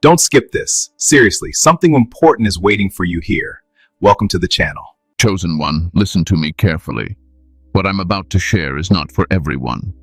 Don't skip this. Seriously, something important is waiting for you here. Welcome to the channel. Chosen one, listen to me carefully. What I'm about to share is not for everyone.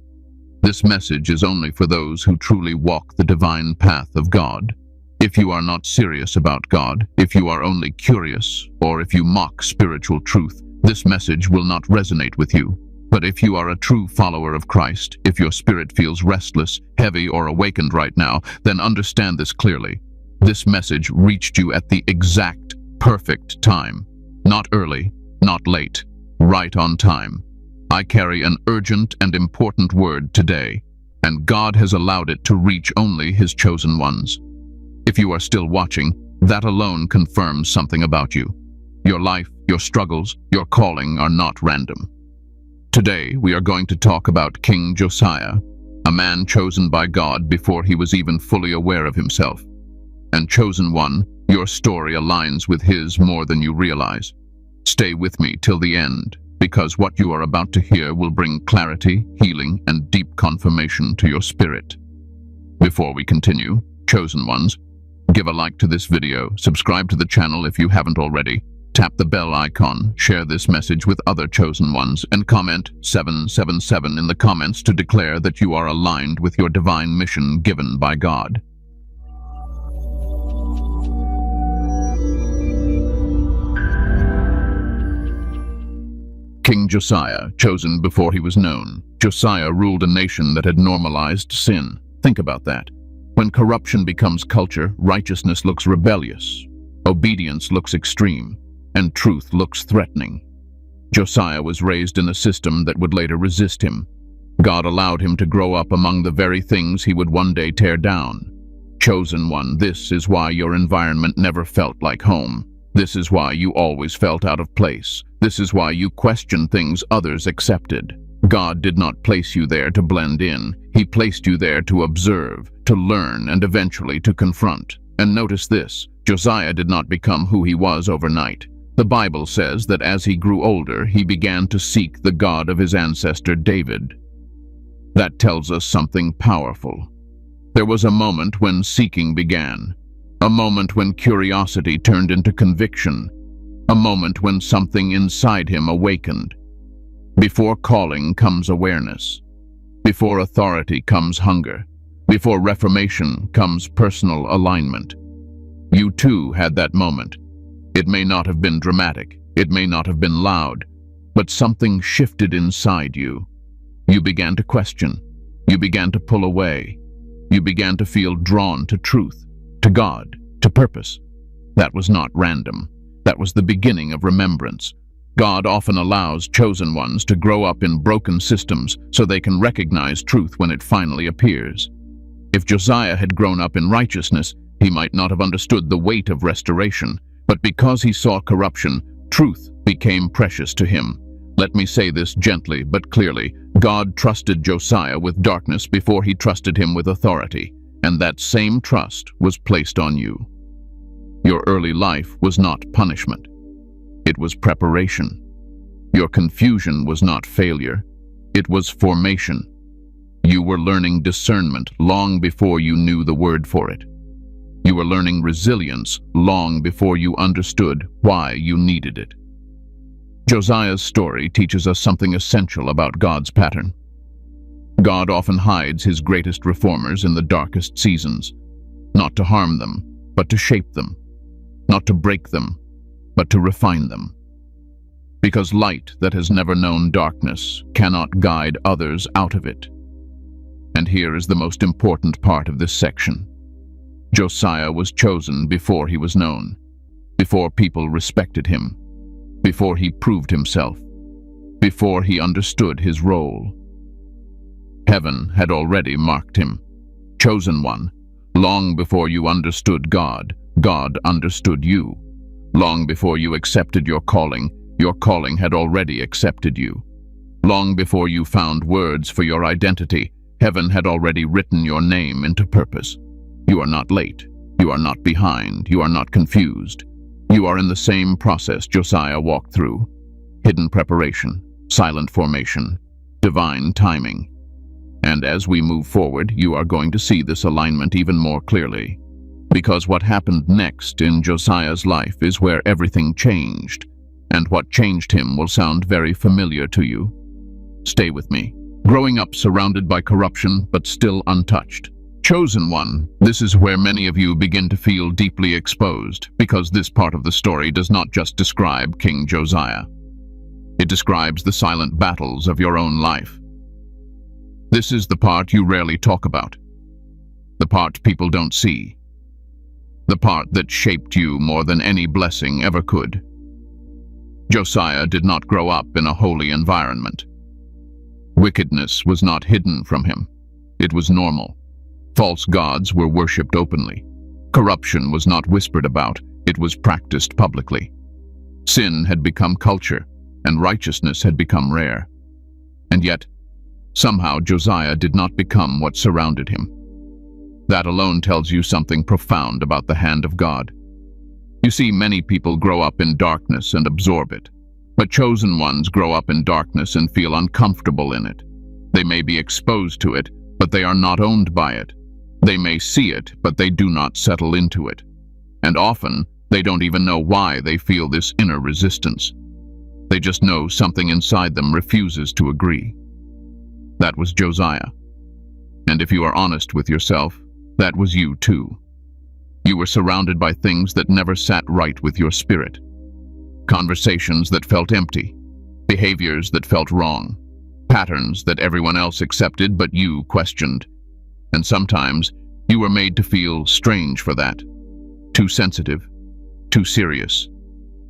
This message is only for those who truly walk the divine path of God. If you are not serious about God, if you are only curious, or if you mock spiritual truth, this message will not resonate with you. But if you are a true follower of Christ, if your spirit feels restless, heavy, or awakened right now, then understand this clearly. This message reached you at the exact, perfect time. Not early, not late, right on time. I carry an urgent and important word today, and God has allowed it to reach only His chosen ones. If you are still watching, that alone confirms something about you. Your life, your struggles, your calling are not random. Today, we are going to talk about King Josiah, a man chosen by God before he was even fully aware of himself. And chosen one, your story aligns with his more than you realize. Stay with me till the end, because what you are about to hear will bring clarity, healing, and deep confirmation to your spirit. Before we continue, chosen ones, give a like to this video, subscribe to the channel if you haven't already, tap the bell icon, share this message with other chosen ones, and comment 777 in the comments to declare that you are aligned with your divine mission given by God. King Josiah, chosen before he was known. Josiah ruled a nation that had normalized sin. Think about that. When corruption becomes culture, righteousness looks rebellious, obedience looks extreme, and truth looks threatening. Josiah was raised in a system that would later resist him. God allowed him to grow up among the very things he would one day tear down. Chosen one, this is why your environment never felt like home. This is why you always felt out of place. This is why you questioned things others accepted. God did not place you there to blend in. He placed you there to observe, to learn, and eventually to confront. And notice this, Josiah did not become who he was overnight. The Bible says that as he grew older, he began to seek the God of his ancestor David. That tells us something powerful. There was a moment when seeking began, a moment when curiosity turned into conviction, a moment when something inside him awakened. Before calling comes awareness. Before authority comes hunger. Before reformation comes personal alignment. You too had that moment. It may not have been dramatic, it may not have been loud, but something shifted inside you. You began to question. You began to pull away. You began to feel drawn to truth, to God, to purpose. That was not random. That was the beginning of remembrance. God often allows chosen ones to grow up in broken systems so they can recognize truth when it finally appears. If Josiah had grown up in righteousness, he might not have understood the weight of restoration. But because he saw corruption, truth became precious to him. Let me say this gently but clearly. God trusted Josiah with darkness before he trusted him with authority, and that same trust was placed on you. Your early life was not punishment. It was preparation. Your confusion was not failure. It was formation. You were learning discernment long before you knew the word for it. You were learning resilience long before you understood why you needed it. Josiah's story teaches us something essential about God's pattern. God often hides his greatest reformers in the darkest seasons, not to harm them, but to shape them, not to break them, but to refine them. Because light that has never known darkness cannot guide others out of it. And here is the most important part of this section. Josiah was chosen before he was known, before people respected him, before he proved himself, before he understood his role. Heaven had already marked him. Chosen one, long before you understood God, God understood you. Long before you accepted your calling had already accepted you. Long before you found words for your identity, heaven had already written your name into purpose. You are not late. You are not behind. You are not confused. You are in the same process Josiah walked through. Hidden preparation, silent formation, divine timing. And as we move forward, you are going to see this alignment even more clearly. because what happened next in Josiah's life is where everything changed, and what changed him will sound very familiar to you. Stay with me. Growing up surrounded by corruption, but still untouched. Chosen one, this is where many of you begin to feel deeply exposed, because this part of the story does not just describe King Josiah. It describes the silent battles of your own life. This is the part you rarely talk about. The part people don't see. The part that shaped you more than any blessing ever could. Josiah did not grow up in a holy environment. Wickedness was not hidden from him. It was normal. False gods were worshipped openly. Corruption was not whispered about, it was practiced publicly. Sin had become culture, and righteousness had become rare. And yet, somehow Josiah did not become what surrounded him. That alone tells you something profound about the hand of God. You see, many people grow up in darkness and absorb it. But chosen ones grow up in darkness and feel uncomfortable in it. They may be exposed to it, but they are not owned by it. They may see it, but they do not settle into it. And often, they don't even know why they feel this inner resistance. They just know something inside them refuses to agree. That was Josiah. And if you are honest with yourself, that was you too. You were surrounded by things that never sat right with your spirit. Conversations that felt empty, behaviors that felt wrong, patterns that everyone else accepted but you questioned. And sometimes you were made to feel strange for that. Too sensitive, too serious,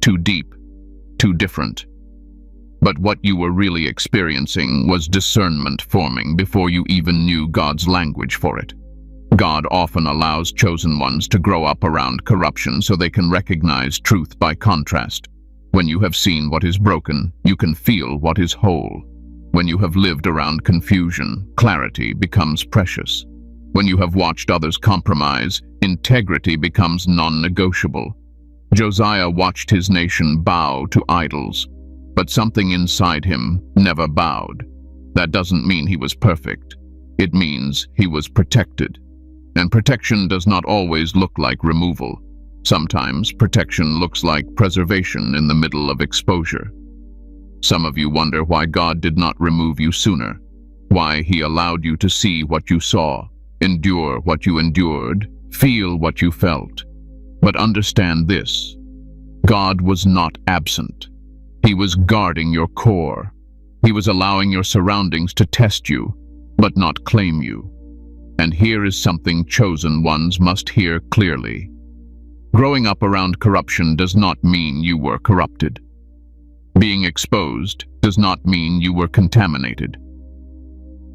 too deep, too different. But what you were really experiencing was discernment forming before you even knew God's language for it. God often allows chosen ones to grow up around corruption so they can recognize truth by contrast. When you have seen what is broken, you can feel what is whole. When you have lived around confusion, clarity becomes precious. When you have watched others compromise, integrity becomes non-negotiable. Josiah watched his nation bow to idols, but something inside him never bowed. That doesn't mean he was perfect. It means he was protected. And protection does not always look like removal. Sometimes protection looks like preservation in the middle of exposure. Some of you wonder why God did not remove you sooner, why He allowed you to see what you saw, endure what you endured, feel what you felt. But understand this: God was not absent. He was guarding your core. He was allowing your surroundings to test you, but not claim you. And here is something chosen ones must hear clearly. Growing up around corruption does not mean you were corrupted. Being exposed does not mean you were contaminated.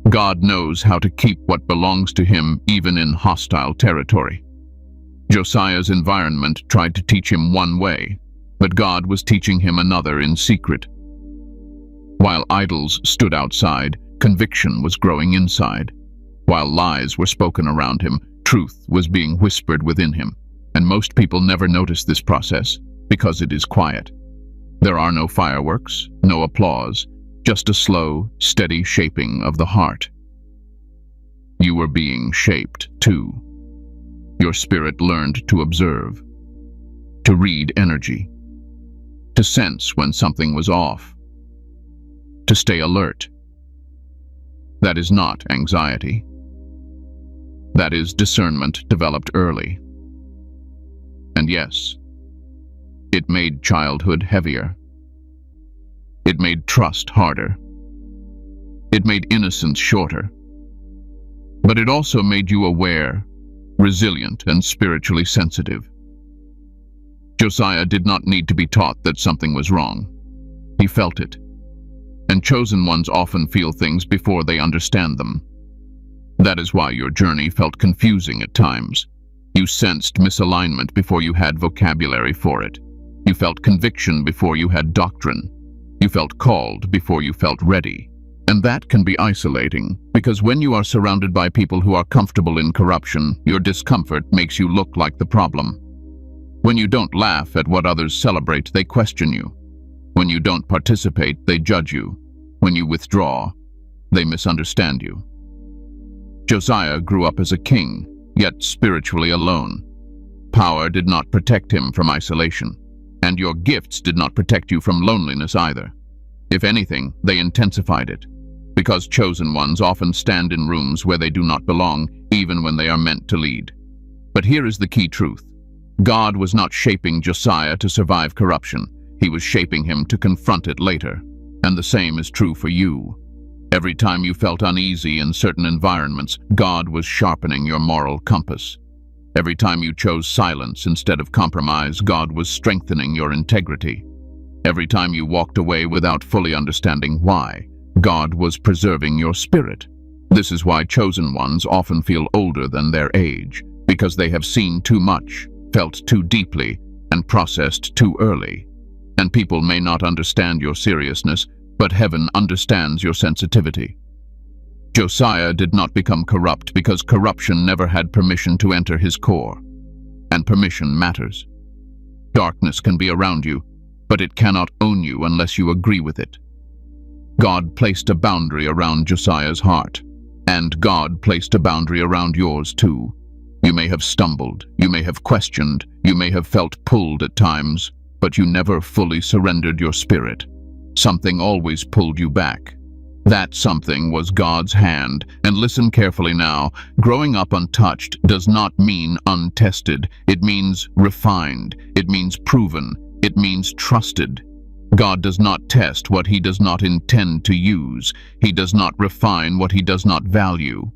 God knows how to keep what belongs to Him even in hostile territory. Josiah's environment tried to teach him one way, but God was teaching him another in secret. While idols stood outside, conviction was growing inside. While lies were spoken around him, truth was being whispered within him. And most people never notice this process because it is quiet. There are no fireworks, no applause, just a slow, steady shaping of the heart. You were being shaped too. Your spirit learned to observe, to read energy, to sense when something was off, to stay alert. That is not anxiety. That is discernment developed early. And yes, it made childhood heavier. It made trust harder. It made innocence shorter. But it also made you aware, resilient, and spiritually sensitive. Josiah did not need to be taught that something was wrong. He felt it. And chosen ones often feel things before they understand them. That is why your journey felt confusing at times. You sensed misalignment before you had vocabulary for it. You felt conviction before you had doctrine. You felt called before you felt ready. And that can be isolating, because when you are surrounded by people who are comfortable in corruption, your discomfort makes you look like the problem. When you don't laugh at what others celebrate, they question you. When you don't participate, they judge you. When you withdraw, they misunderstand you. Josiah grew up as a king, yet spiritually alone. Power did not protect him from isolation, and your gifts did not protect you from loneliness either. If anything, they intensified it, because chosen ones often stand in rooms where they do not belong, even when they are meant to lead. But here is the key truth. God was not shaping Josiah to survive corruption. He was shaping him to confront it later. And the same is true for you. Every time you felt uneasy in certain environments, God was sharpening your moral compass. Every time you chose silence instead of compromise, God was strengthening your integrity. Every time you walked away without fully understanding why, God was preserving your spirit. This is why chosen ones often feel older than their age, because they have seen too much, felt too deeply, and processed too early. And people may not understand your seriousness, but heaven understands your sensitivity. Josiah did not become corrupt because corruption never had permission to enter his core. And permission matters. Darkness can be around you, but it cannot own you unless you agree with it. God placed a boundary around Josiah's heart, and God placed a boundary around yours too. You may have stumbled, you may have questioned, you may have felt pulled at times, but you never fully surrendered your spirit. Something always pulled you back. That something was God's hand, and listen carefully now. Growing up untouched does not mean untested. It means refined. It means proven. It means trusted. God does not test what he does not intend to use. He does not refine what he does not value.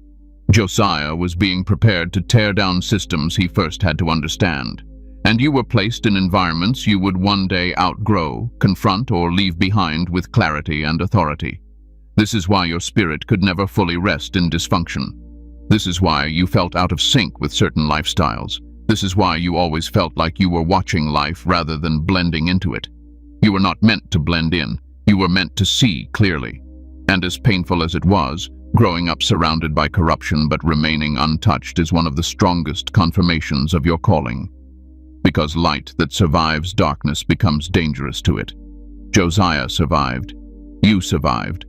Josiah was being prepared to tear down systems he first had to understand. And you were placed in environments you would one day outgrow, confront, or leave behind with clarity and authority. This is why your spirit could never fully rest in dysfunction. This is why you felt out of sync with certain lifestyles. This is why you always felt like you were watching life rather than blending into it. You were not meant to blend in. You were meant to see clearly. And as painful as it was, growing up surrounded by corruption but remaining untouched is one of the strongest confirmations of your calling. Because light that survives darkness becomes dangerous to it. Josiah survived. You survived.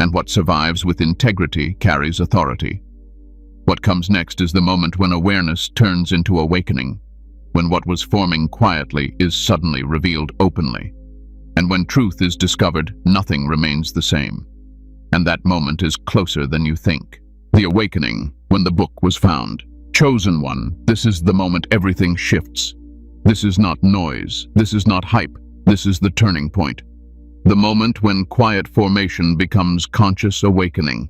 And what survives with integrity carries authority. What comes next is the moment when awareness turns into awakening, when what was forming quietly is suddenly revealed openly. And when truth is discovered, nothing remains the same. And that moment is closer than you think. The awakening, when the book was found. Chosen one, this is the moment everything shifts. This is not noise. This is not hype. This is the turning point. The moment when quiet formation becomes conscious awakening.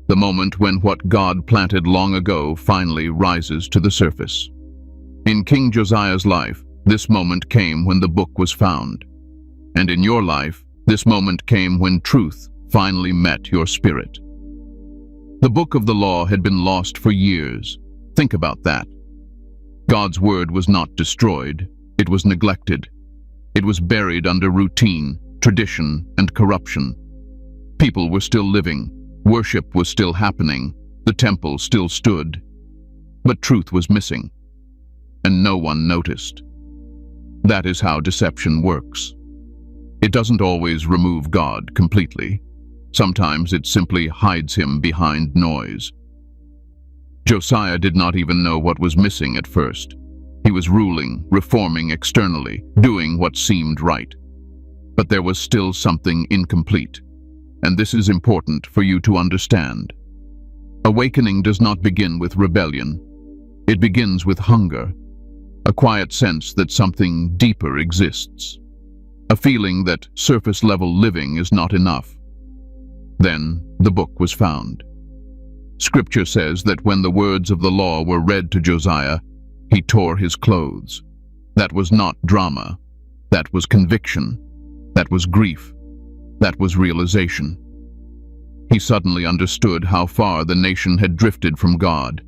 The moment when what God planted long ago finally rises to the surface. In King Josiah's life, this moment came when the book was found. And in your life, this moment came when truth finally met your spirit. The book of the law had been lost for years. Think about that. God's word was not destroyed. It was neglected. It was buried under routine, tradition, and corruption. People were still living. Worship was still happening. The temple still stood. But truth was missing. And no one noticed. That is how deception works. It doesn't always remove God completely. Sometimes it simply hides him behind noise. Josiah did not even know what was missing at first. He was ruling, reforming externally, doing what seemed right. But there was still something incomplete. And this is important for you to understand. Awakening does not begin with rebellion. It begins with hunger, a quiet sense that something deeper exists, a feeling that surface-level living is not enough. Then the book was found. Scripture says that when the words of the law were read to Josiah, he tore his clothes. That was not drama. That was conviction. That was grief. That was realization. He suddenly understood how far the nation had drifted from God.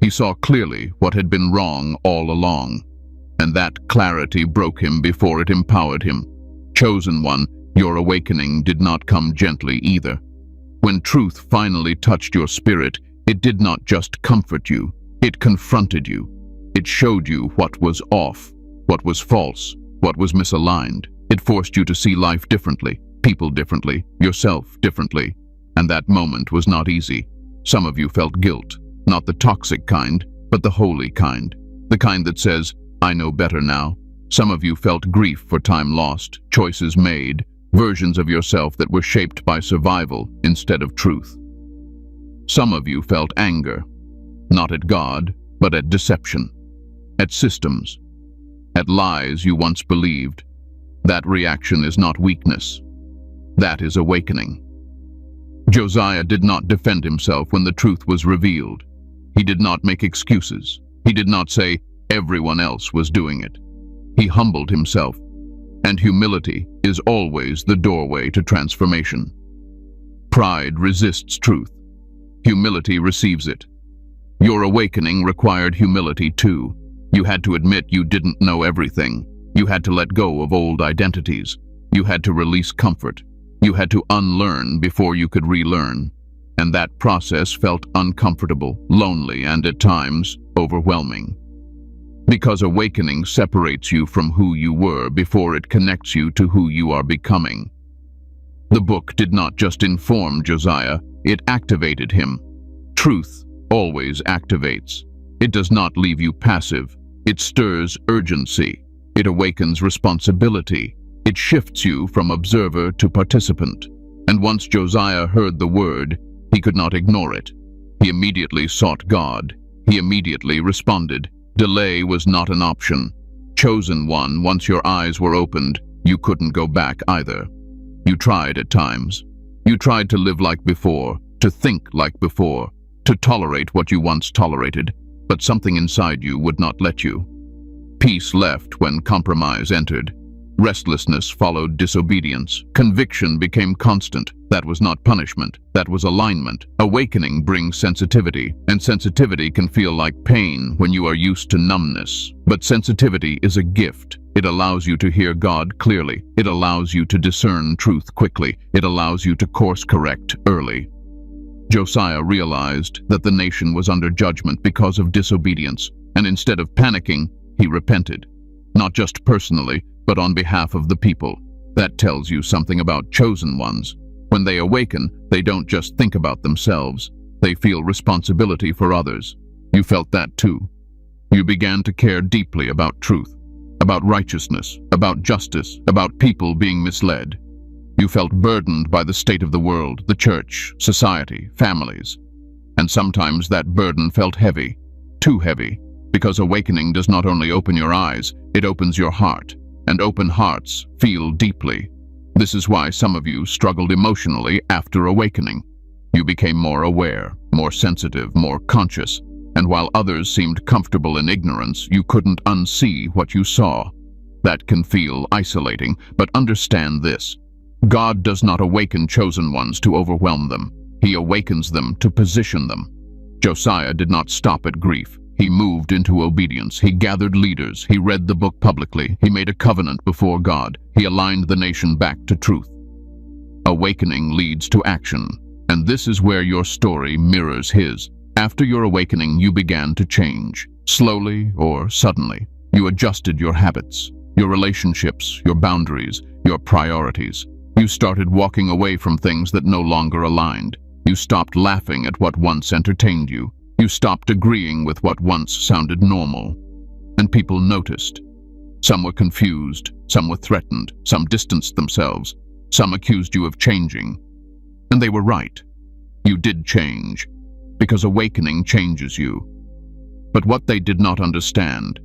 He saw clearly what had been wrong all along, and that clarity broke him before it empowered him. Chosen one, your awakening did not come gently either. When truth finally touched your spirit, it did not just comfort you, it confronted you. It showed you what was off, what was false, what was misaligned. It forced you to see life differently, people differently, yourself differently. And that moment was not easy. Some of you felt guilt, not the toxic kind, but the holy kind. The kind that says, "I know better now." Some of you felt grief for time lost, choices made, versions of yourself that were shaped by survival instead of truth. Some of you felt anger, not at God, but at deception, at systems, at lies you once believed. That reaction is not weakness. That is awakening. Josiah did not defend himself when the truth was revealed. He did not make excuses. He did not say everyone else was doing it. He humbled himself, and humility is always the doorway to transformation. Pride resists truth. Humility receives it. Your awakening required humility too. You had to admit you didn't know everything. You had to let go of old identities. You had to release comfort. You had to unlearn before you could relearn. And that process felt uncomfortable, lonely, and at times overwhelming. Because awakening separates you from who you were before it connects you to who you are becoming. The book did not just inform Josiah, it activated him. Truth always activates. It does not leave you passive. It stirs urgency. It awakens responsibility. It shifts you from observer to participant. And once Josiah heard the word, he could not ignore it. He immediately sought God. He immediately responded. Delay was not an option. Chosen one, once your eyes were opened, you couldn't go back either. You tried at times. You tried to live like before, to think like before, to tolerate what you once tolerated, but something inside you would not let you. Peace left when compromise entered. Restlessness followed disobedience. Conviction became constant. That was not punishment. That was alignment. Awakening brings sensitivity, and sensitivity can feel like pain when you are used to numbness. But sensitivity is a gift. It allows you to hear God clearly. It allows you to discern truth quickly. It allows you to course correct early. Josiah realized that the nation was under judgment because of disobedience, and instead of panicking, he repented. Not just personally, but on behalf of the people. That tells you something about chosen ones. When they awaken, they don't just think about themselves. They feel responsibility for others. You felt that too. You began to care deeply about truth, about righteousness, about justice, about people being misled. You felt burdened by the state of the world, the church, society, families. And sometimes that burden felt heavy, too heavy, because awakening does not only open your eyes, it opens your heart. And open hearts feel deeply. This is why some of you struggled emotionally after awakening. You became more aware, more sensitive, more conscious, and while others seemed comfortable in ignorance, you couldn't unsee what you saw. That can feel isolating, but understand this. God does not awaken chosen ones to overwhelm them. He awakens them to position them. Josiah did not stop at grief. He moved into obedience. He gathered leaders. He read the book publicly. He made a covenant before God. He aligned the nation back to truth. Awakening leads to action, and this is where your story mirrors his. After your awakening, you began to change. Slowly or suddenly, you adjusted your habits, your relationships, your boundaries, your priorities. You started walking away from things that no longer aligned. You stopped laughing at what once entertained you. You stopped agreeing with what once sounded normal. And people noticed. Some were confused, some were threatened, some distanced themselves, some accused you of changing. And they were right. You did change, because awakening changes you. But what they did not understand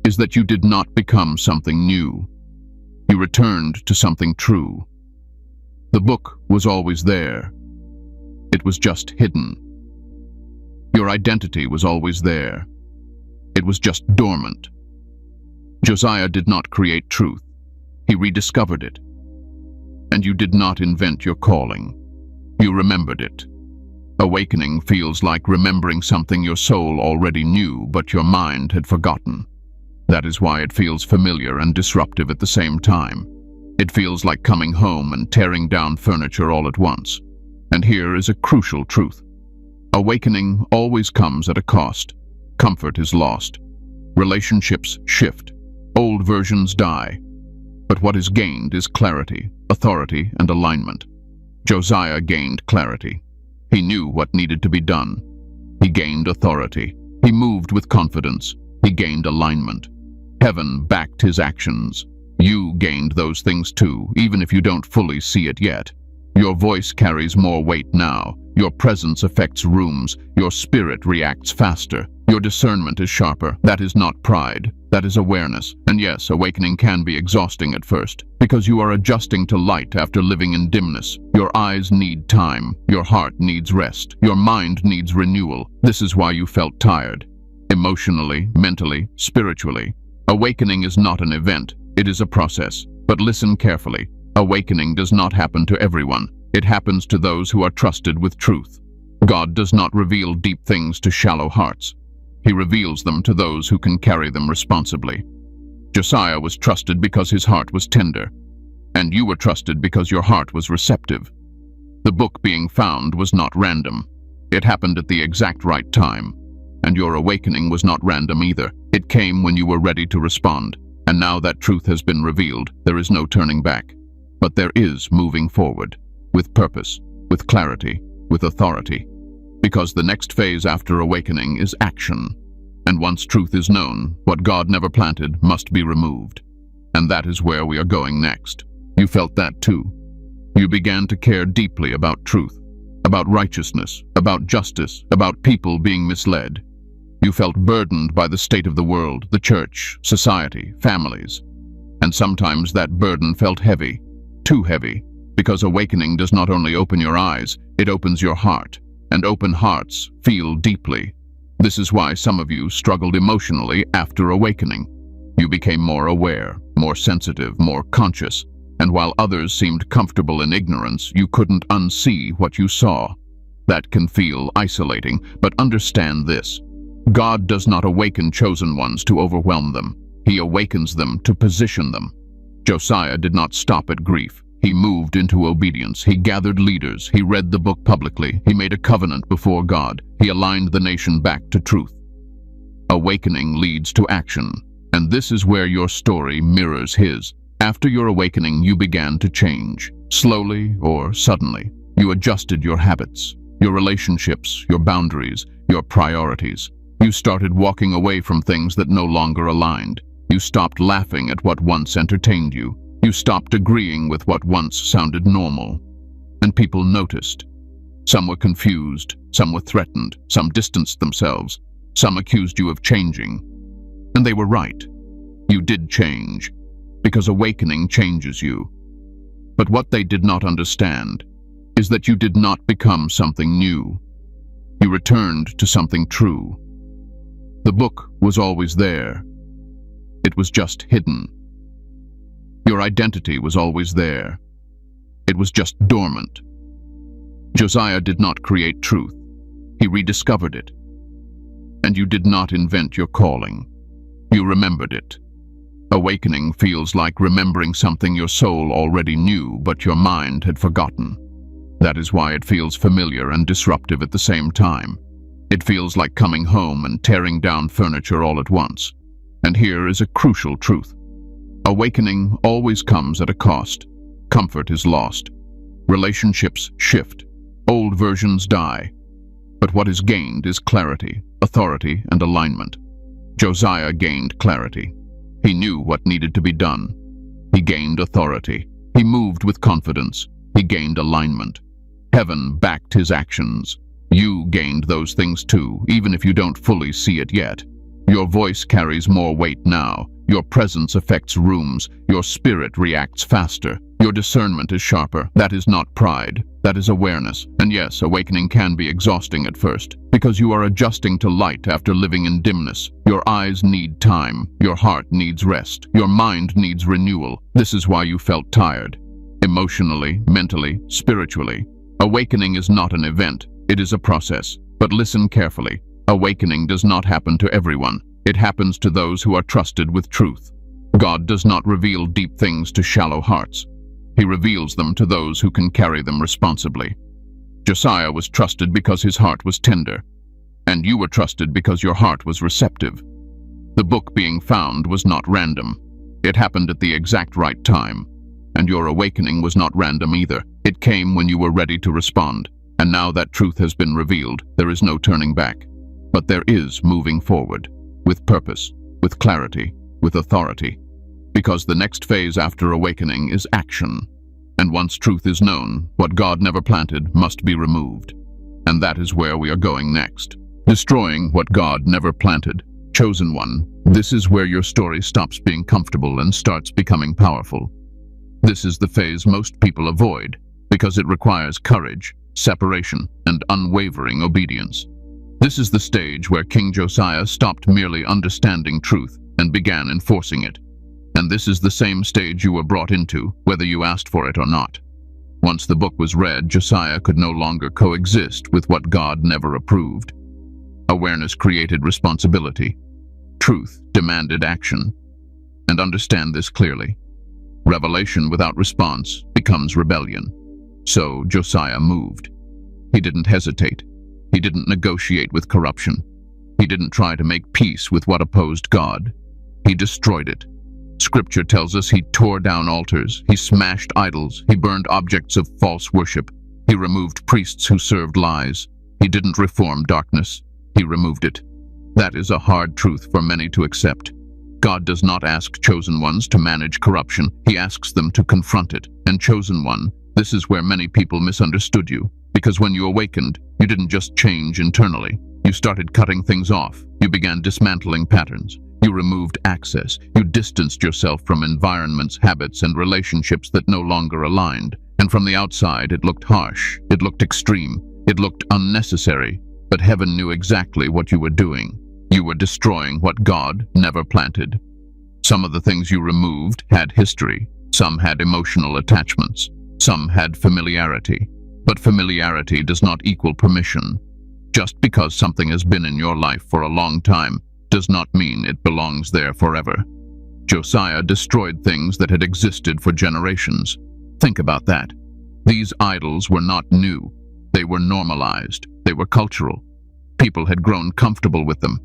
is that you did not become something new. You returned to something true. The book was always there. It was just hidden. Your identity was always there. It was just dormant. Josiah did not create truth. He rediscovered it. And you did not invent your calling. You remembered it. Awakening feels like remembering something your soul already knew, but your mind had forgotten. That is why it feels familiar and disruptive at the same time. It feels like coming home and tearing down furniture all at once. And here is a crucial truth. Awakening always comes at a cost. Comfort is lost. Relationships shift. Old versions die. But what is gained is clarity, authority, and alignment. Josiah gained clarity. He knew what needed to be done. He gained authority. He moved with confidence. He He gained alignment. Heaven backed his actions. You gained those things too, even if you don't fully see it yet. Your voice carries more weight now. Your presence affects rooms. Your spirit reacts faster. Your discernment is sharper. That is not pride. That is awareness. And yes, awakening can be exhausting at first, because you are adjusting to light after living in dimness. Your eyes need time. Your heart needs rest. Your mind needs renewal. This is why you felt tired. Emotionally, mentally, spiritually. Awakening is not an event. It is a process. But listen carefully. Awakening does not happen to everyone. It happens to those who are trusted with truth. God does not reveal deep things to shallow hearts. He reveals them to those who can carry them responsibly. Josiah was trusted because his heart was tender, and you were trusted because your heart was receptive. The book being found was not random. It happened at the exact right time, and your awakening was not random either. It came when you were ready to respond, and now that truth has been revealed, there is no turning back. But there is moving forward, with purpose, with clarity, with authority. Because the next phase after awakening is action. And once truth is known, what God never planted must be removed. And that is where we are going next. You felt that too. You began to care deeply about truth, about righteousness, about justice, about people being misled. You felt burdened by the state of the world, the church, society, families. And sometimes that burden felt heavy, too heavy, because awakening does not only open your eyes, it opens your heart. And open hearts feel deeply. This is why some of you struggled emotionally after awakening. You became more aware, more sensitive, more conscious, and while others seemed comfortable in ignorance, you couldn't unsee what you saw. That can feel isolating, but understand this. God does not awaken chosen ones to overwhelm them. He awakens them to position them. Josiah did not stop at grief. He moved into obedience. He gathered leaders. He read the book publicly. He made a covenant before God. He aligned the nation back to truth. Awakening leads to action, and this is where your story mirrors his. After your awakening, you began to change. Slowly or suddenly, you adjusted your habits, your relationships, your boundaries, your priorities. You started walking away from things that no longer aligned. You stopped laughing at what once entertained you. You stopped agreeing with what once sounded normal. And people noticed. Some were confused, some were threatened, some distanced themselves, some accused you of changing. And they were right. You did change, because awakening changes you. But what they did not understand is that you did not become something new. You returned to something true. The book was always there. It was just hidden. Your identity was always there. It was just dormant. Josiah did not create truth. He rediscovered it. And you did not invent your calling. You remembered it. Awakening feels like remembering something your soul already knew, but your mind had forgotten. That is why it feels familiar and disruptive at the same time. It feels like coming home and tearing down furniture all at once. And here is a crucial truth. Awakening always comes at a cost. Comfort is lost. Relationships shift. Old versions die. But what is gained is clarity, authority, and alignment. Josiah gained clarity. He knew what needed to be done. He gained authority. He moved with confidence. He gained alignment. Heaven backed his actions. You gained those things too, even if you don't fully see it yet. Your voice carries more weight now. Your presence affects rooms. Your spirit reacts faster. Your discernment is sharper. That is not pride. That is awareness. And yes, awakening can be exhausting at first, because you are adjusting to light after living in dimness. Your eyes need time. Your heart needs rest. Your mind needs renewal. This is why you felt tired. Emotionally, mentally, spiritually. Awakening is not an event. It is a process. But listen carefully. Awakening does not happen to everyone. It happens to those who are trusted with truth. God does not reveal deep things to shallow hearts. He reveals them to those who can carry them responsibly. Josiah was trusted because his heart was tender, and you were trusted because your heart was receptive. The book being found was not random. It happened at the exact right time, and your awakening was not random either. It came when you were ready to respond, and now that truth has been revealed, there is no turning back. But there is moving forward, with purpose, with clarity, with authority. Because the next phase after awakening is action. And once truth is known, what God never planted must be removed. And that is where we are going next. Destroying what God never planted. Chosen one, this is where your story stops being comfortable and starts becoming powerful. This is the phase most people avoid, because it requires courage, separation, and unwavering obedience. This is the stage where King Josiah stopped merely understanding truth and began enforcing it. And this is the same stage you were brought into, whether you asked for it or not. Once the book was read, Josiah could no longer coexist with what God never approved. Awareness created responsibility. Truth demanded action. And understand this clearly. Revelation without response becomes rebellion. So Josiah moved. He didn't hesitate. He didn't negotiate with corruption. He didn't try to make peace with what opposed God. He destroyed it. Scripture tells us he tore down altars, he smashed idols, he burned objects of false worship, he removed priests who served lies. He didn't reform darkness, he removed it. That is a hard truth for many to accept. God does not ask chosen ones to manage corruption, he asks them to confront it. And chosen one, this is where many people misunderstood you, because when you awakened, you didn't just change internally. You started cutting things off, you began dismantling patterns. You removed access. You distanced yourself from environments, habits, and relationships that no longer aligned. And from the outside, it looked harsh. It looked extreme. It looked unnecessary. But heaven knew exactly what you were doing. You were destroying what God never planted. Some of the things you removed had history. Some had emotional attachments. Some had familiarity. But familiarity does not equal permission. Just because something has been in your life for a long time does not mean it belongs there forever. Josiah destroyed things that had existed for generations. Think about that. These idols were not new. They were normalized. They were cultural. People had grown comfortable with them.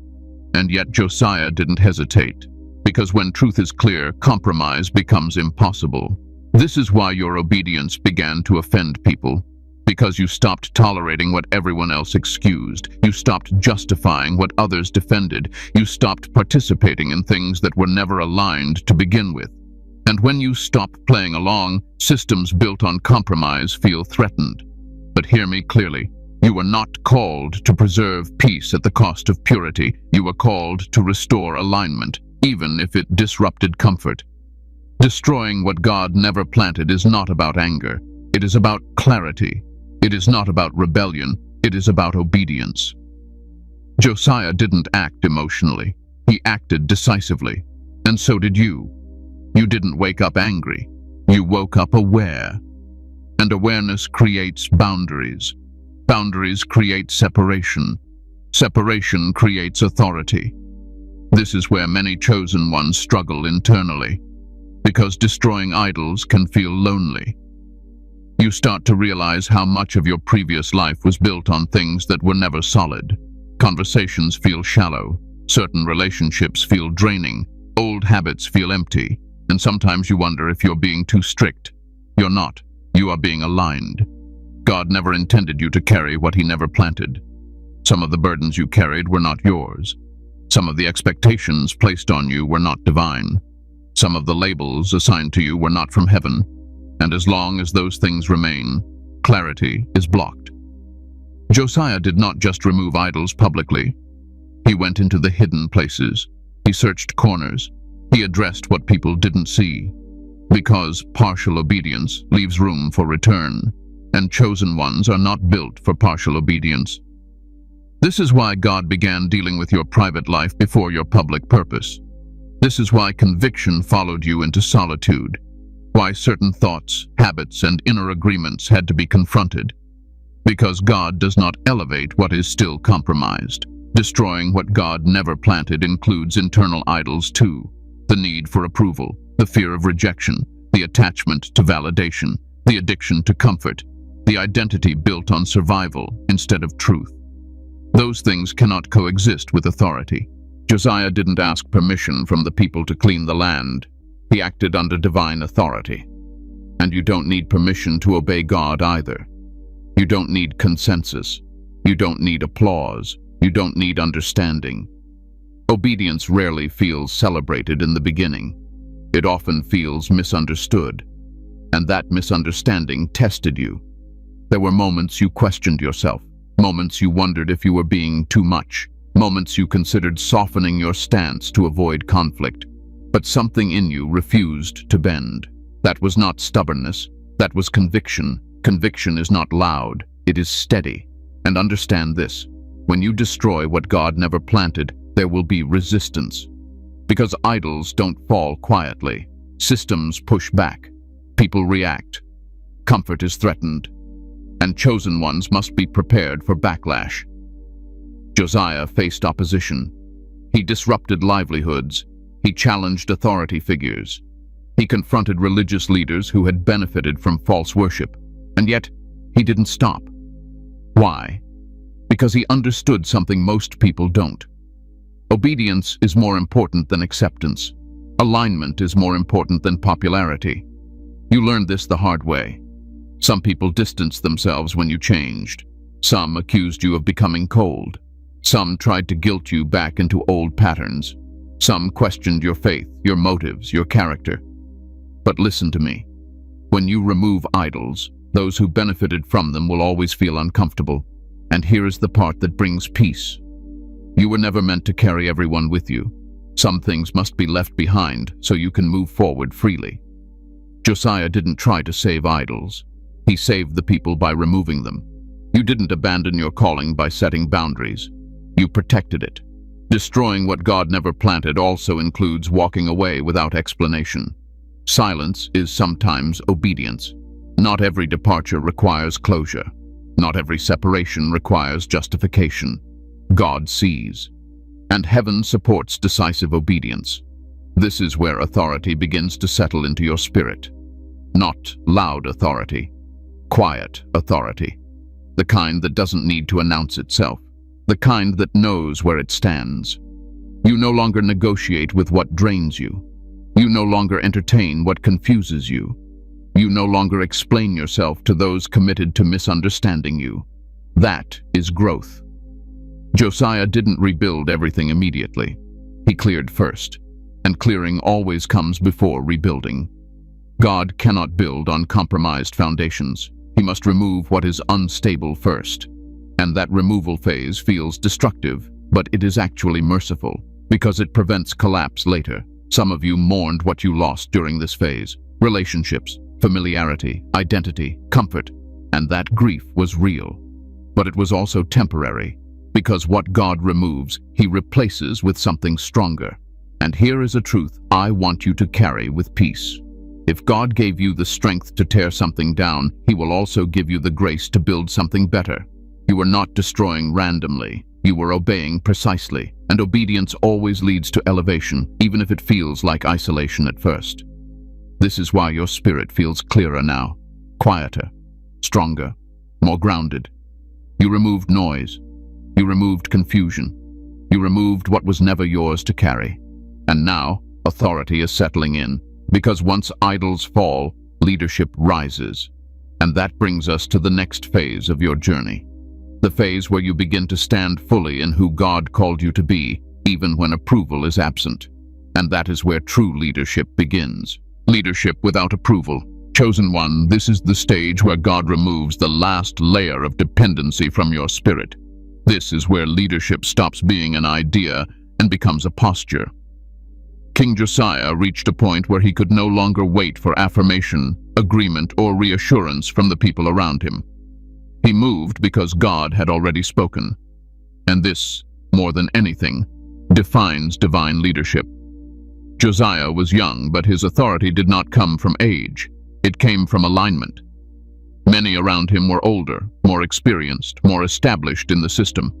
And yet Josiah didn't hesitate. Because when truth is clear, compromise becomes impossible. This is why your obedience began to offend people. Because you stopped tolerating what everyone else excused. You stopped justifying what others defended. You stopped participating in things that were never aligned to begin with. And when you stop playing along, systems built on compromise feel threatened. But hear me clearly. You were not called to preserve peace at the cost of purity. You were called to restore alignment, even if it disrupted comfort. Destroying what God never planted is not about anger. It is about clarity. It is not about rebellion, it is about obedience. Josiah didn't act emotionally. He acted decisively. And so did you. You didn't wake up angry. You woke up aware. And awareness creates boundaries. Boundaries create separation. Separation creates authority. This is where many chosen ones struggle internally. Because destroying idols can feel lonely. You start to realize how much of your previous life was built on things that were never solid. Conversations feel shallow. Certain relationships feel draining. Old habits feel empty. And sometimes you wonder if you're being too strict. You're not. You are being aligned. God never intended you to carry what he never planted. Some of the burdens you carried were not yours. Some of the expectations placed on you were not divine. Some of the labels assigned to you were not from heaven. And as long as those things remain, clarity is blocked. Josiah did not just remove idols publicly. He went into the hidden places. He searched corners. He addressed what people didn't see. Because partial obedience leaves room for return, and chosen ones are not built for partial obedience. This is why God began dealing with your private life before your public purpose. This is why conviction followed you into solitude. Why certain thoughts, habits, and inner agreements had to be confronted. Because God does not elevate what is still compromised. Destroying what God never planted includes internal idols too. The need for approval, the fear of rejection, the attachment to validation, the addiction to comfort, the identity built on survival instead of truth. Those things cannot coexist with authority. Josiah didn't ask permission from the people to clean the land. He acted under divine authority. And you don't need permission to obey God either. You don't need consensus. You don't need applause. You don't need understanding. Obedience rarely feels celebrated in the beginning. It often feels misunderstood, and that misunderstanding tested you. There were moments you questioned yourself, moments you wondered if you were being too much, moments you considered softening your stance to avoid conflict. But something in you refused to bend. That was not stubbornness, that was conviction. Conviction is not loud, it is steady. And understand this, when you destroy what God never planted, there will be resistance. Because idols don't fall quietly. Systems push back. People react. Comfort is threatened. And chosen ones must be prepared for backlash. Josiah faced opposition. He disrupted livelihoods. He challenged authority figures. He confronted religious leaders who had benefited from false worship. And yet, he didn't stop. Why? Because he understood something most people don't. Obedience is more important than acceptance. Alignment is more important than popularity. You learned this the hard way. Some people distanced themselves when you changed. Some accused you of becoming cold. Some tried to guilt you back into old patterns. Some questioned your faith, your motives, your character. But listen to me. When you remove idols, those who benefited from them will always feel uncomfortable. And here is the part that brings peace. You were never meant to carry everyone with you. Some things must be left behind so you can move forward freely. Josiah didn't try to save idols. He saved the people by removing them. You didn't abandon your calling by setting boundaries. You protected it. Destroying what God never planted also includes walking away without explanation. Silence is sometimes obedience. Not every departure requires closure. Not every separation requires justification. God sees. And heaven supports decisive obedience. This is where authority begins to settle into your spirit. Not loud authority. Quiet authority. The kind that doesn't need to announce itself. The kind that knows where it stands. You no longer negotiate with what drains you. You no longer entertain what confuses you. You no longer explain yourself to those committed to misunderstanding you. That is growth. Josiah didn't rebuild everything immediately. He cleared first, and clearing always comes before rebuilding. God cannot build on compromised foundations. He must remove what is unstable first. And that removal phase feels destructive, but it is actually merciful, because it prevents collapse later. Some of you mourned what you lost during this phase. Relationships, familiarity, identity, comfort, and that grief was real. But it was also temporary, because what God removes, He replaces with something stronger. And here is a truth I want you to carry with peace. If God gave you the strength to tear something down, He will also give you the grace to build something better. You were not destroying randomly. You were obeying precisely. And obedience always leads to elevation, even if it feels like isolation at first. This is why your spirit feels clearer now, quieter, stronger, more grounded. You removed noise. You removed confusion. You removed what was never yours to carry. And now, authority is settling in, because once idols fall, leadership rises. And that brings us to the next phase of your journey. The phase where you begin to stand fully in who God called you to be, even when approval is absent. And that is where true leadership begins. Leadership without approval. Chosen one, this is the stage where God removes the last layer of dependency from your spirit. This is where leadership stops being an idea and becomes a posture. King Josiah reached a point where he could no longer wait for affirmation, agreement, or reassurance from the people around him. He moved because God had already spoken. And this, more than anything, defines divine leadership. Josiah was young, but his authority did not come from age. It came from alignment. Many around him were older, more experienced, more established in the system,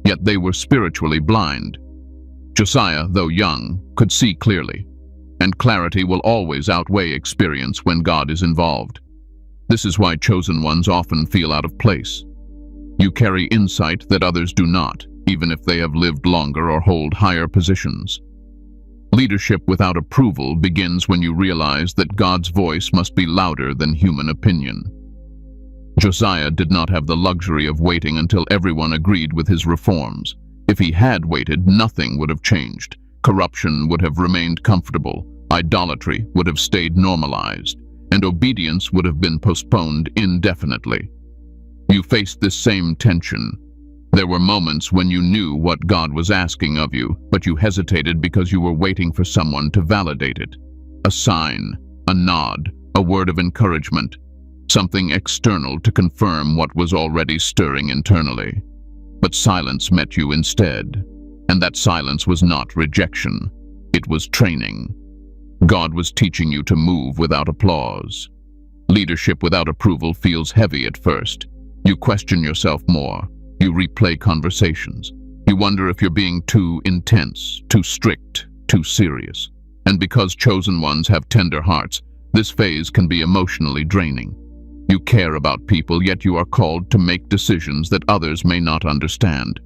yet they were spiritually blind. Josiah, though young, could see clearly, and clarity will always outweigh experience when God is involved. This is why chosen ones often feel out of place. You carry insight that others do not, even if they have lived longer or hold higher positions. Leadership without approval begins when you realize that God's voice must be louder than human opinion. Josiah did not have the luxury of waiting until everyone agreed with his reforms. If he had waited, nothing would have changed. Corruption would have remained comfortable, idolatry would have stayed normalized, and obedience would have been postponed indefinitely. You faced this same tension. There were moments when you knew what God was asking of you, but you hesitated because you were waiting for someone to validate it. A sign, a nod, a word of encouragement, something external to confirm what was already stirring internally. But silence met you instead, and that silence was not rejection. It was training. God was teaching you to move without applause. Leadership without approval feels heavy at first. You question yourself more. You replay conversations. You wonder if you're being too intense, too strict, too serious. And because chosen ones have tender hearts, this phase can be emotionally draining. You care about people, yet you are called to make decisions that others may not understand.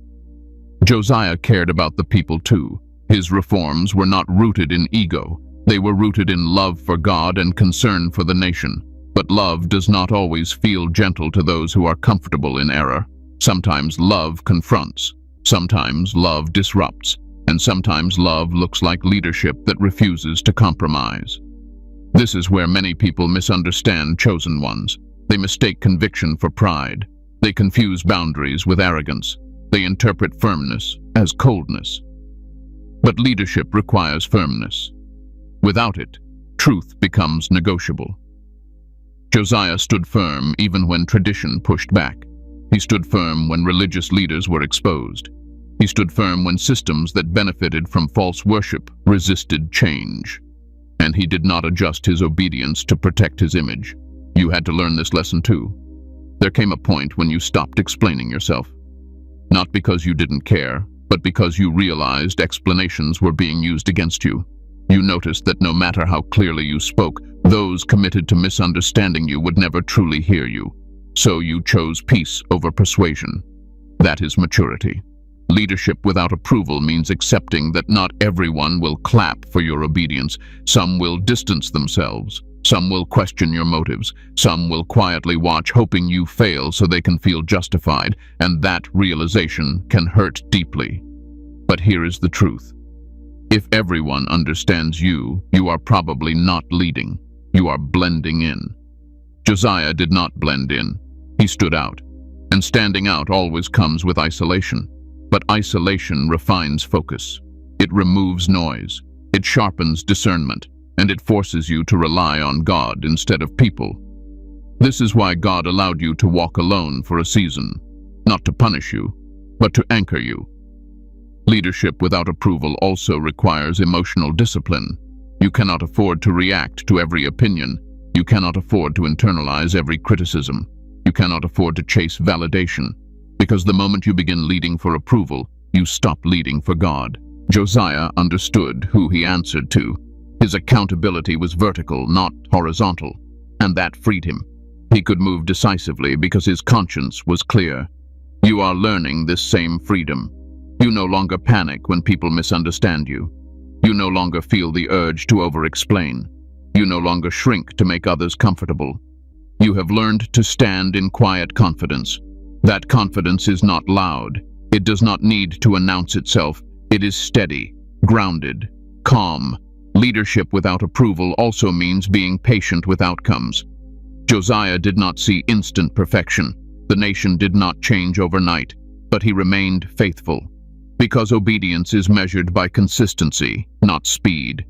Josiah cared about the people too. His reforms were not rooted in ego. They were rooted in love for God and concern for the nation. But love does not always feel gentle to those who are comfortable in error. Sometimes love confronts. Sometimes love disrupts. And sometimes love looks like leadership that refuses to compromise. This is where many people misunderstand chosen ones. They mistake conviction for pride. They confuse boundaries with arrogance. They interpret firmness as coldness. But leadership requires firmness. Without it, truth becomes negotiable. Josiah stood firm even when tradition pushed back. He stood firm when religious leaders were exposed. He stood firm when systems that benefited from false worship resisted change. And he did not adjust his obedience to protect his image. You had to learn this lesson too. There came a point when you stopped explaining yourself. Not because you didn't care, but because you realized explanations were being used against you. You noticed that no matter how clearly you spoke, those committed to misunderstanding you would never truly hear you. So you chose peace over persuasion. That is maturity. Leadership without approval means accepting that not everyone will clap for your obedience. Some will distance themselves. Some will question your motives. Some will quietly watch, hoping you fail so they can feel justified, and that realization can hurt deeply. But here is the truth. If everyone understands you, you are probably not leading. You are blending in. Josiah did not blend in. He stood out. And standing out always comes with isolation. But isolation refines focus. It removes noise. It sharpens discernment. And it forces you to rely on God instead of people. This is why God allowed you to walk alone for a season, not to punish you, but to anchor you. Leadership without approval also requires emotional discipline. You cannot afford to react to every opinion. You cannot afford to internalize every criticism. You cannot afford to chase validation, because the moment you begin leading for approval, you stop leading for God. Josiah understood who he answered to. His accountability was vertical, not horizontal, and that freed him. He could move decisively because his conscience was clear. You are learning this same freedom. You no longer panic when people misunderstand you. You no longer feel the urge to over-explain. You no longer shrink to make others comfortable. You have learned to stand in quiet confidence. That confidence is not loud. It does not need to announce itself. It is steady, grounded, calm. Leadership without approval also means being patient with outcomes. Josiah did not see instant perfection. The nation did not change overnight, but he remained faithful. Because obedience is measured by consistency, not speed.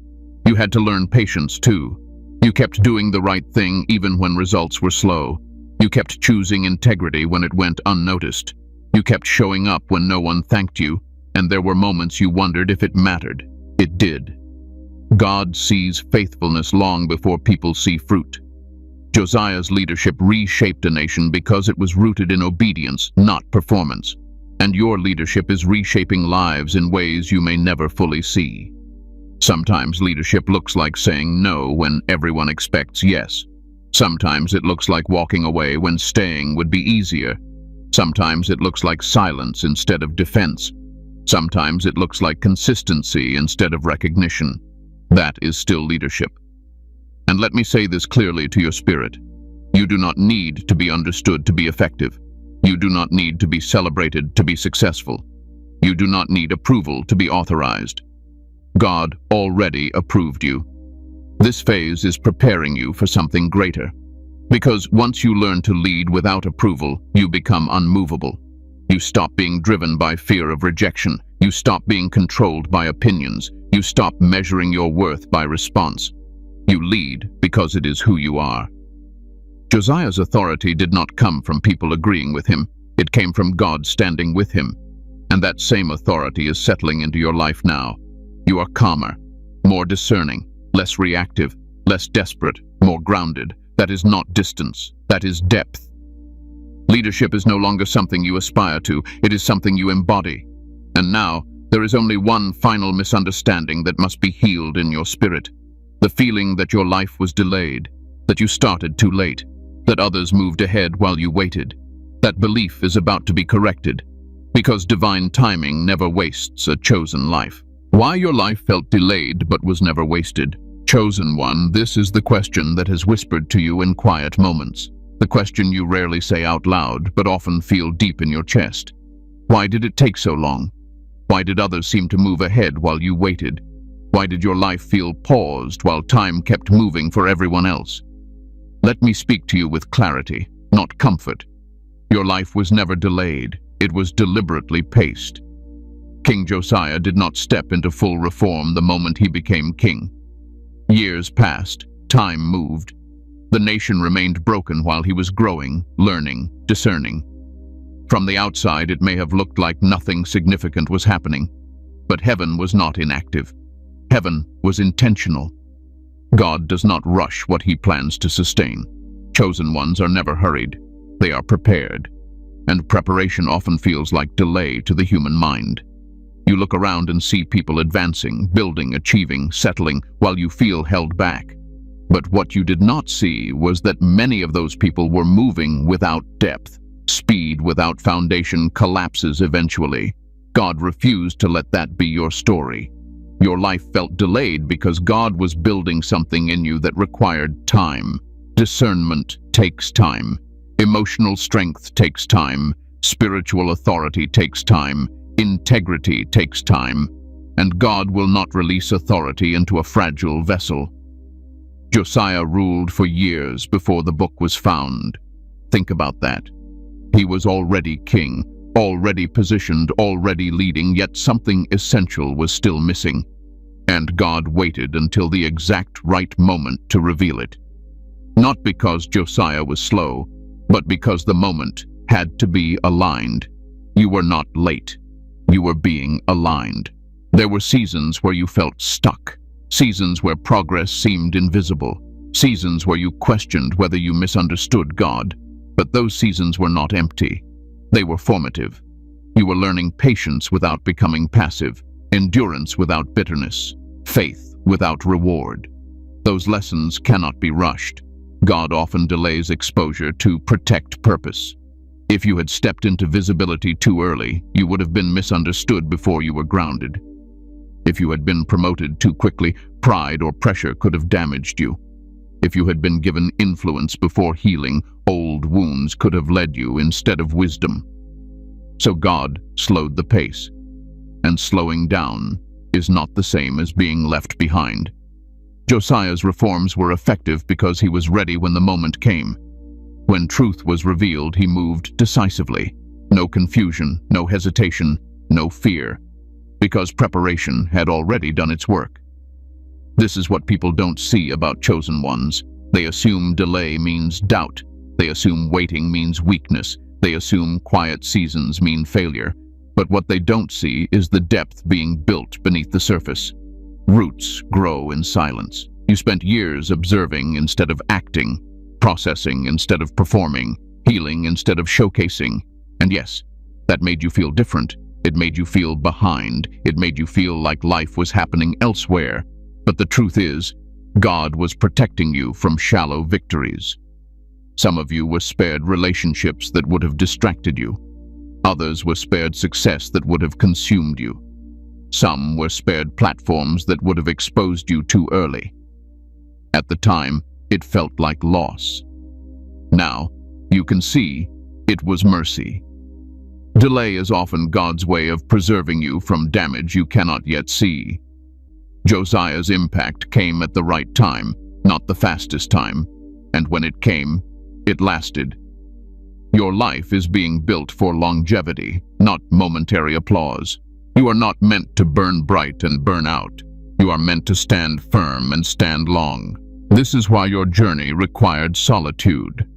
You had to learn patience too. You kept doing the right thing even when results were slow. You kept choosing integrity when it went unnoticed. You kept showing up when no one thanked you, and there were moments you wondered if it mattered. It did. God sees faithfulness long before people see fruit. Josiah's leadership reshaped a nation because it was rooted in obedience, not performance. And your leadership is reshaping lives in ways you may never fully see. Sometimes leadership looks like saying no when everyone expects yes. Sometimes it looks like walking away when staying would be easier. Sometimes it looks like silence instead of defense. Sometimes it looks like consistency instead of recognition. That is still leadership. And let me say this clearly to your spirit. You do not need to be understood to be effective. You do not need to be celebrated to be successful. You do not need approval to be authorized. God already approved you. This phase is preparing you for something greater. Because once you learn to lead without approval, you become unmovable. You stop being driven by fear of rejection. You stop being controlled by opinions. You stop measuring your worth by response. You lead because it is who you are. Josiah's authority did not come from people agreeing with him. It came from God standing with him. And that same authority is settling into your life now. You are calmer, more discerning, less reactive, less desperate, more grounded. That is not distance. That is depth. Leadership is no longer something you aspire to. It is something you embody. And now, there is only one final misunderstanding that must be healed in your spirit. The feeling that your life was delayed, that you started too late, that others moved ahead while you waited. That belief is about to be corrected, because divine timing never wastes a chosen life. Why your life felt delayed but was never wasted. Chosen one, this is the question that has whispered to you in quiet moments. The question you rarely say out loud, but often feel deep in your chest. Why did it take so long? Why did others seem to move ahead while you waited? Why did your life feel paused while time kept moving for everyone else? Let me speak to you with clarity, not comfort. Your life was never delayed. It was deliberately paced. King Josiah did not step into full reform the moment he became king. Years passed, time moved. The nation remained broken while he was growing, learning, discerning. From the outside, it may have looked like nothing significant was happening, but heaven was not inactive. Heaven was intentional. God does not rush what he plans to sustain. Chosen ones are never hurried. They are prepared. And preparation often feels like delay to the human mind. You look around and see people advancing, building, achieving, settling, while you feel held back. But what you did not see was that many of those people were moving without depth. Speed without foundation collapses eventually. God refused to let that be your story. Your life felt delayed because God was building something in you that required time. Discernment takes time. Emotional strength takes time. Spiritual authority takes time. Integrity takes time. And God will not release authority into a fragile vessel. Josiah ruled for years before the book was found. Think about that. He was already king, already positioned, already leading, yet something essential was still missing. And God waited until the exact right moment to reveal it. Not because Josiah was slow, but because the moment had to be aligned. You were not late. You were being aligned. There were seasons where you felt stuck, seasons where progress seemed invisible, seasons where you questioned whether you misunderstood God. But those seasons were not empty. They were formative. You were learning patience without becoming passive, endurance without bitterness, faith without reward. Those lessons cannot be rushed. God often delays exposure to protect purpose. If you had stepped into visibility too early, you would have been misunderstood before you were grounded. If you had been promoted too quickly, pride or pressure could have damaged you. If you had been given influence before healing, old wounds could have led you instead of wisdom. So God slowed the pace. And slowing down is not the same as being left behind. Josiah's reforms were effective because he was ready when the moment came. When truth was revealed, he moved decisively. No confusion, no hesitation, no fear. Because preparation had already done its work. This is what people don't see about chosen ones. They assume delay means doubt. They assume waiting means weakness. They assume quiet seasons mean failure. But what they don't see is the depth being built beneath the surface. Roots grow in silence. You spent years observing instead of acting, processing instead of performing, healing instead of showcasing. And yes, that made you feel different. It made you feel behind. It made you feel like life was happening elsewhere. But the truth is, God was protecting you from shallow victories. Some of you were spared relationships that would have distracted you. Others were spared success that would have consumed you. Some were spared platforms that would have exposed you too early. At the time, it felt like loss. Now, you can see it was mercy. Delay is often God's way of preserving you from damage you cannot yet see. Josiah's impact came at the right time, not the fastest time, and when it came, it lasted. Your life is being built for longevity, not momentary applause. You are not meant to burn bright and burn out. You are meant to stand firm and stand long. This is why your journey required solitude,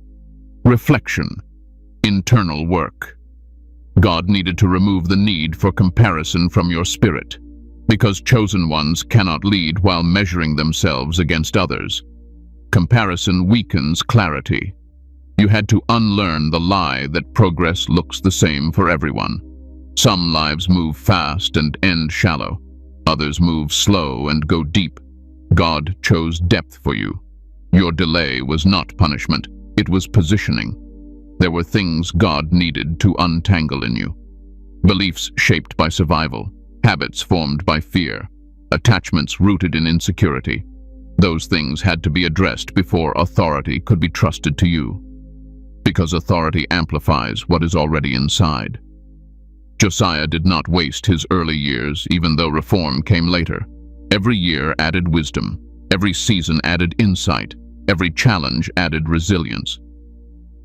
reflection, internal work. God needed to remove the need for comparison from your spirit, because chosen ones cannot lead while measuring themselves against others. Comparison weakens clarity. You had to unlearn the lie that progress looks the same for everyone. Some lives move fast and end shallow. Others move slow and go deep. God chose depth for you. Your delay was not punishment, it was positioning. There were things God needed to untangle in you. Beliefs shaped by survival, habits formed by fear, attachments rooted in insecurity. Those things had to be addressed before authority could be trusted to you. Because authority amplifies what is already inside. Josiah did not waste his early years, even though reform came later. Every year added wisdom. Every season added insight. Every challenge added resilience.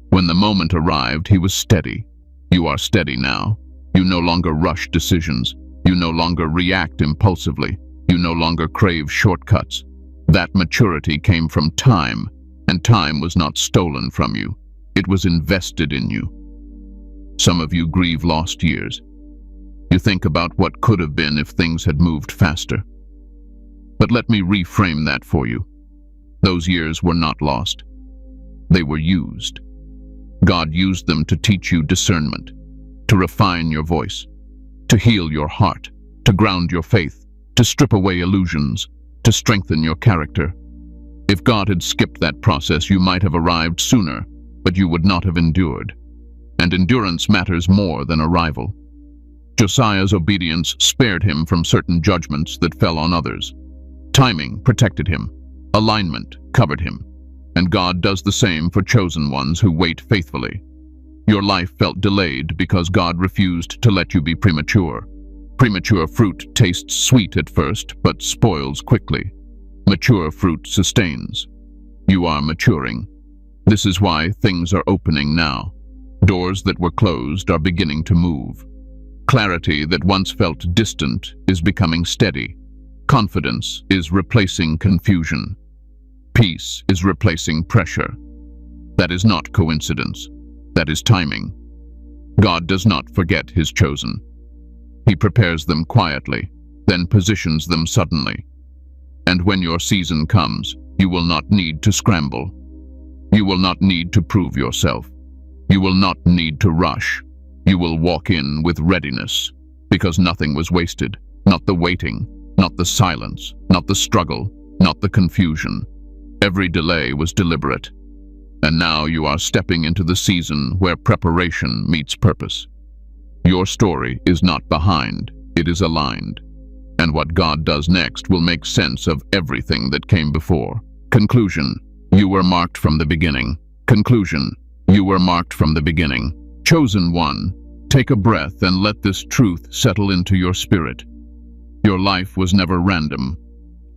When the moment arrived, he was steady. You are steady now. You no longer rush decisions. You no longer react impulsively. You no longer crave shortcuts. That maturity came from time, and time was not stolen from you. It was invested in you. Some of you grieve lost years. You think about what could have been if things had moved faster. But let me reframe that for you. Those years were not lost. They were used. God used them to teach you discernment, to refine your voice, to heal your heart, to ground your faith, to strip away illusions, to strengthen your character. If God had skipped that process, you might have arrived sooner, but you would not have endured. And endurance matters more than arrival. Josiah's obedience spared him from certain judgments that fell on others. Timing protected him. Alignment covered him. And God does the same for chosen ones who wait faithfully. Your life felt delayed because God refused to let you be premature. Premature fruit tastes sweet at first, but spoils quickly. Mature fruit sustains. You are maturing. This is why things are opening now. Doors that were closed are beginning to move. Clarity that once felt distant is becoming steady. Confidence is replacing confusion. Peace is replacing pressure. That is not coincidence. That is timing. God does not forget his chosen. He prepares them quietly, then positions them suddenly. And when your season comes, you will not need to scramble. You will not need to prove yourself. You will not need to rush. You will walk in with readiness, because nothing was wasted. Not the waiting, not the silence, not the struggle, not the confusion. Every delay was deliberate. And now you are stepping into the season where preparation meets purpose. Your story is not behind, it is aligned. And what God does next will make sense of everything that came before. Conclusion: you were marked from the beginning. Conclusion: you were marked from the beginning. Chosen one, take a breath and let this truth settle into your spirit. Your life was never random.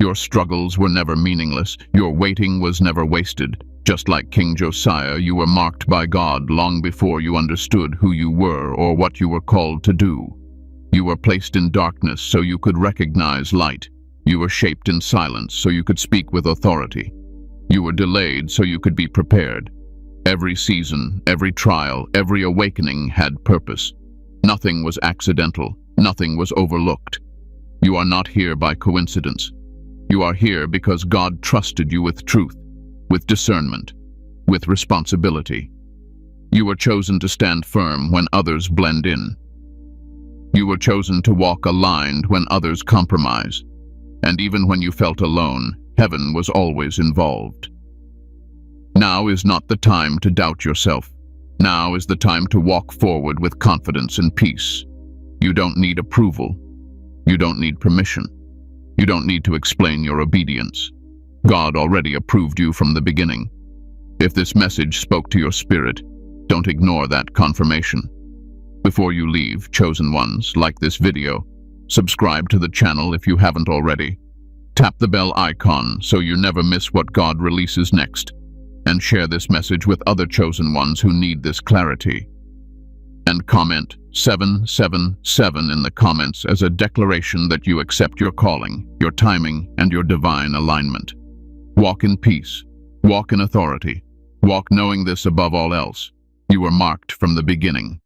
Your struggles were never meaningless. Your waiting was never wasted. Just like King Josiah, you were marked by God long before you understood who you were or what you were called to do. You were placed in darkness so you could recognize light. You were shaped in silence so you could speak with authority. You were delayed so you could be prepared. Every season, every trial, every awakening had purpose. Nothing was accidental. Nothing was overlooked. You are not here by coincidence. You are here because God trusted you with truth, with discernment, with responsibility. You were chosen to stand firm when others blend in. You were chosen to walk aligned when others compromise. And even when you felt alone, heaven was always involved. Now is not the time to doubt yourself. Now is the time to walk forward with confidence and peace. You don't need approval. You don't need permission. You don't need to explain your obedience. God already approved you from the beginning. If this message spoke to your spirit, don't ignore that confirmation. Before you leave, chosen ones, like this video, subscribe to the channel if you haven't already. Tap the bell icon so you never miss what God releases next, and share this message with other chosen ones who need this clarity. And comment 777 in the comments as a declaration that you accept your calling, your timing, and your divine alignment. Walk in peace. Walk in authority. Walk knowing this above all else. You were marked from the beginning.